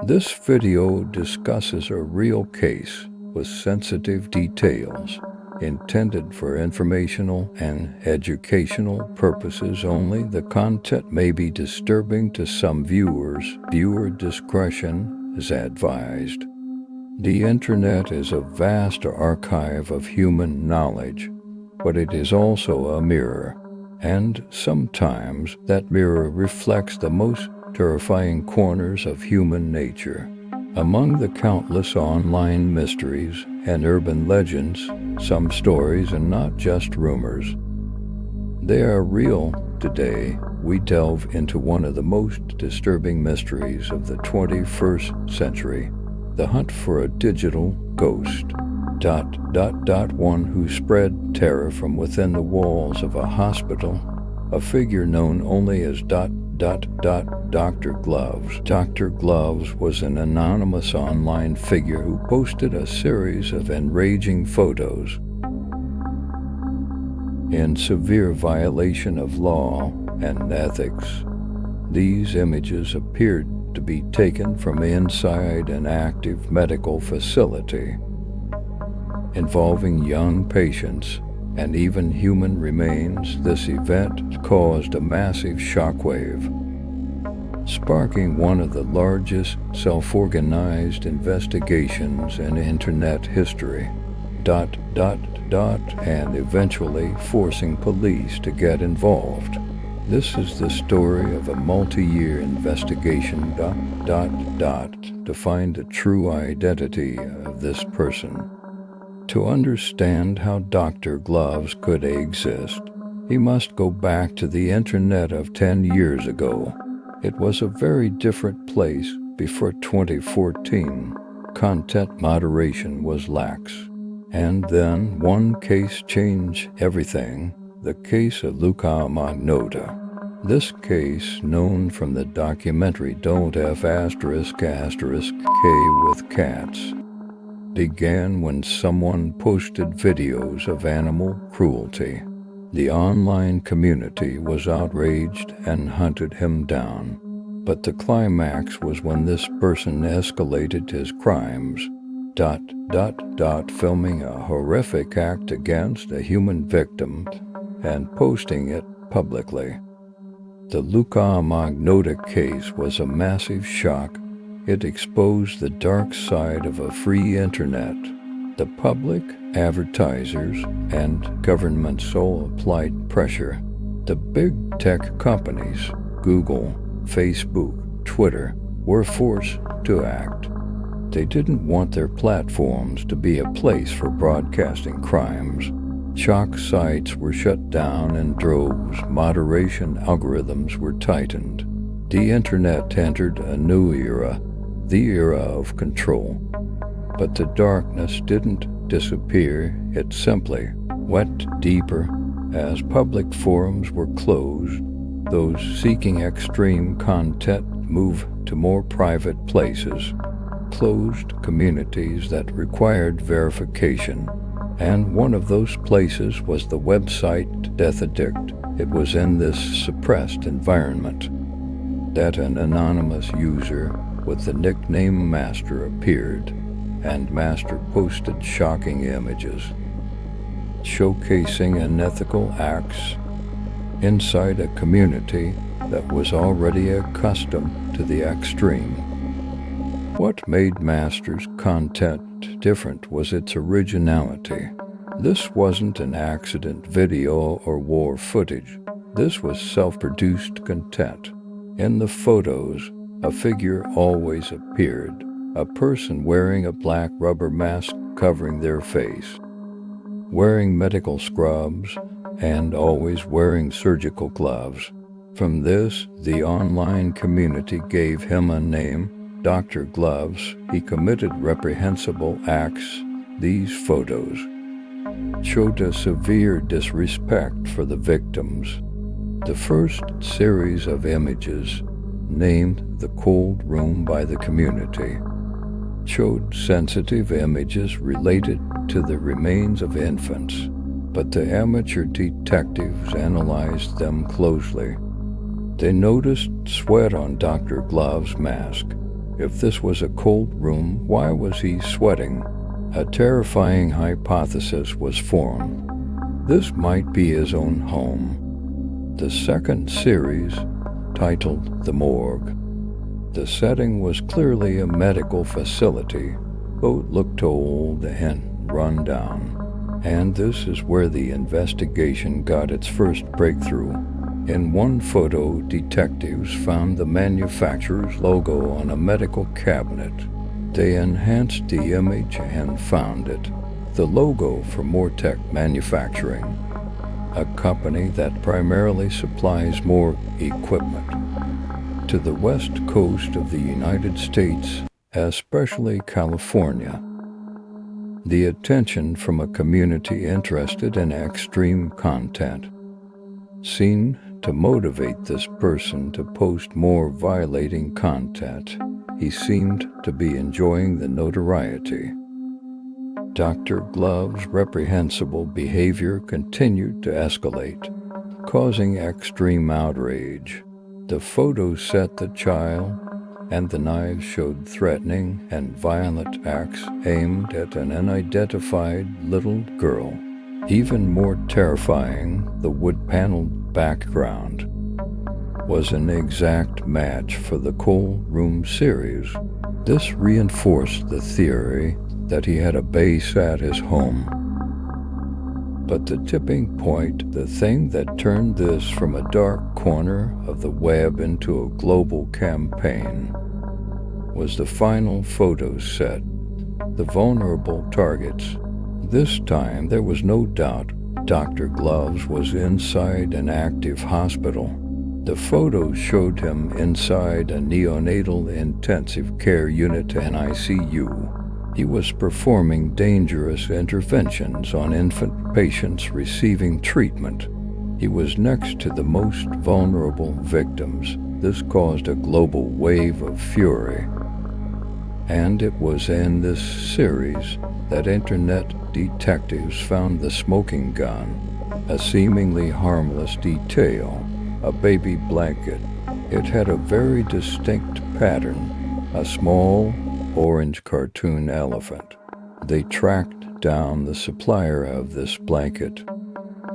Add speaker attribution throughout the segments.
Speaker 1: This video discusses a real case with sensitive details intended for informational and educational purposes only. The content may be disturbing to some viewers. Viewer discretion is advised. The internet is a vast archive of human knowledge, but it is also a mirror, and sometimes that mirror reflects the most terrifying corners of human nature. Among the countless online mysteries and urban legends, some stories are not just rumors. They are real. Today, we delve into one of the most disturbing mysteries of the 21st century, the hunt for a digital ghost. One who spread terror from within the walls of a hospital, a figure known only as Dr. Gloves. Dr. Gloves was an anonymous online figure who posted a series of enraging photos in severe violation of law and ethics. These images appeared to be taken from inside an active medical facility, involving young patients and even human remains. This event caused a massive shockwave, sparking one of the largest self-organized investigations in internet history. And eventually forcing police to get involved. This is the story of a multi-year investigation to find the true identity of this person. To understand how Dr. Gloves could exist, he must go back to the internet of 10 years ago. It was a very different place before 2014. Content moderation was lax. And then one case changed everything, the case of Luca Magnotta. This case, known from the documentary Don't F*** K with Cats, began when someone posted videos of animal cruelty. The online community was outraged and hunted him down. But the climax was when this person escalated his crimes, filming a horrific act against a human victim and posting it publicly. The Luca Magnotta case was a massive shock. It exposed the dark side of a free internet. The public, advertisers, and governments all applied pressure. The big tech companies, Google, Facebook, Twitter, were forced to act. They didn't want their platforms to be a place for broadcasting crimes. Shock sites were shut down in droves. Moderation algorithms were tightened. The internet entered a new era, the era of control. But the darkness didn't disappear, it simply went deeper. As public forums were closed, those seeking extreme content moved to more private places, closed communities that required verification. And one of those places was the website Death Addict. It was in this suppressed environment that an anonymous user with the nickname Master appeared, and Master posted shocking images showcasing unethical acts inside a community that was already accustomed to the extreme. What made Master's content different was its originality. This wasn't an accident video or war footage. This was self-produced content. In the photos, a figure always appeared, a person wearing a black rubber mask covering their face, wearing medical scrubs, and always wearing surgical gloves. From this, the online community gave him a name, Dr. Gloves. He committed reprehensible acts. These photos showed a severe disrespect for the victims. The first series of images, named The Cold Room by the community, showed sensitive images related to the remains of infants, but the amateur detectives analyzed them closely. They noticed sweat on Dr. Gloves' mask, If this was a cold room, why was he sweating? A terrifying hypothesis was formed. This might be his own home. The second series, titled The Morgue. The setting was clearly a medical facility, but it looked old and run down. And this is where the investigation got its first breakthrough. In one photo, detectives found the manufacturer's logo on a medical cabinet. They enhanced the image and found it, the logo for Mortec Manufacturing, a company that primarily supplies morgue equipment to the west coast of the United States, especially California. The attention from a community interested in extreme content seemed to motivate this person to post more violating content. He seemed to be enjoying the notoriety. Dr. Glove's reprehensible behavior continued to escalate, causing extreme outrage. The photos set the child, and the knives showed threatening and violent acts aimed at an unidentified little girl. Even more terrifying, the wood-paneled background was an exact match for the cold room series. This reinforced the theory that he had a base at his home. But the tipping point, the thing that turned this from a dark corner of the web into a global campaign, was the final photo set, the vulnerable targets. This time there was no doubt Dr. Gloves was inside an active hospital. The photos showed him inside a neonatal intensive care unit and ICU. He was performing dangerous interventions on infant patients receiving treatment. He was next to the most vulnerable victims. This caused a global wave of fury. And it was in this series that internet detectives found the smoking gun, a seemingly harmless detail, a baby blanket. It had a very distinct pattern, a small orange cartoon elephant. They tracked down the supplier of this blanket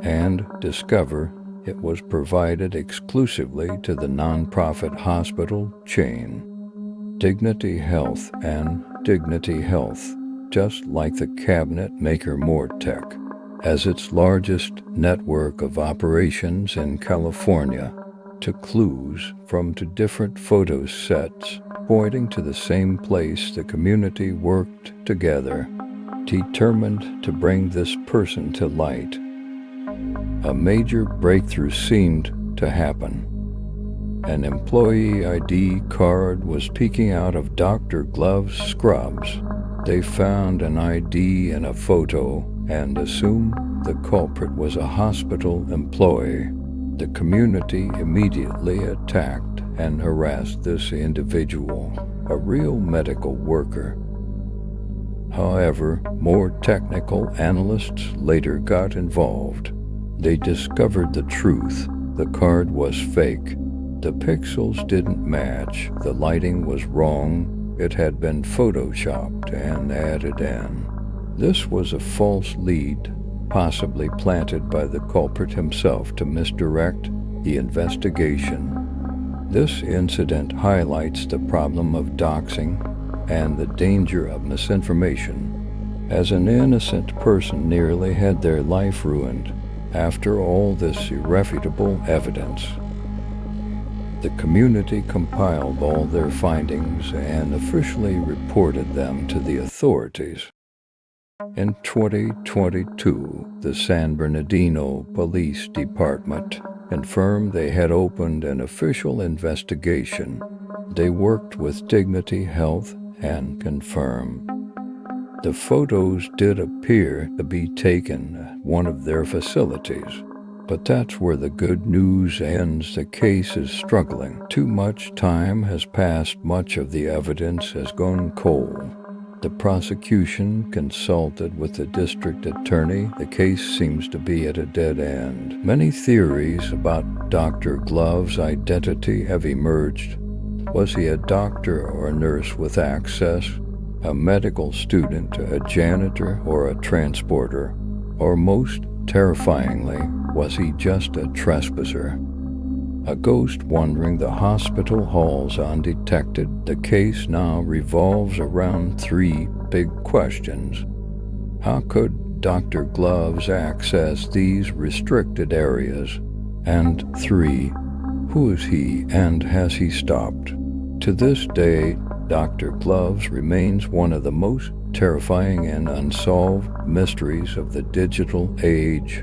Speaker 1: and discover it was provided exclusively to the nonprofit hospital chain, Dignity Health. And Dignity Health, just like the cabinet maker Mortec, as its largest network of operations in California, took clues from two different photo sets pointing to the same place. The community worked together, determined to bring this person to light. A major breakthrough seemed to happen. An employee ID card was peeking out of Dr. Glove's scrubs. They found an ID in a photo and assumed the culprit was a hospital employee. The community immediately attacked and harassed this individual, a real medical worker. However, more technical analysts later got involved. They discovered the truth. The card was fake. The pixels didn't match. The lighting was wrong. It had been photoshopped and added in. This was a false lead, possibly planted by the culprit himself to misdirect the investigation. This incident highlights the problem of doxing and the danger of misinformation, as an innocent person nearly had their life ruined after all this irrefutable evidence. The community compiled all their findings and officially reported them to the authorities. In 2022, the San Bernardino Police Department confirmed they had opened an official investigation. They worked with Dignity Health and confirmed the photos did appear to be taken at one of their facilities. But that's where the good news ends. The case is struggling. Too much time has passed. Much of the evidence has gone cold. The prosecution consulted with the district attorney. The case seems to be at a dead end. Many theories about Dr. Glove's identity have emerged. Was he a doctor or a nurse with access, a medical student, a janitor, or a transporter? Or most terrifyingly, was he just a trespasser? A ghost wandering the hospital halls undetected, the case now revolves around three big questions. How could Dr. Gloves access these restricted areas? And 3. Who is he and has he stopped? To this day, Dr. Gloves remains one of the most terrifying and unsolved mysteries of the digital age.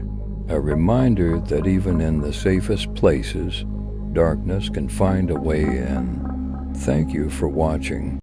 Speaker 1: A reminder that even in the safest places, darkness can find a way in. Thank you for watching.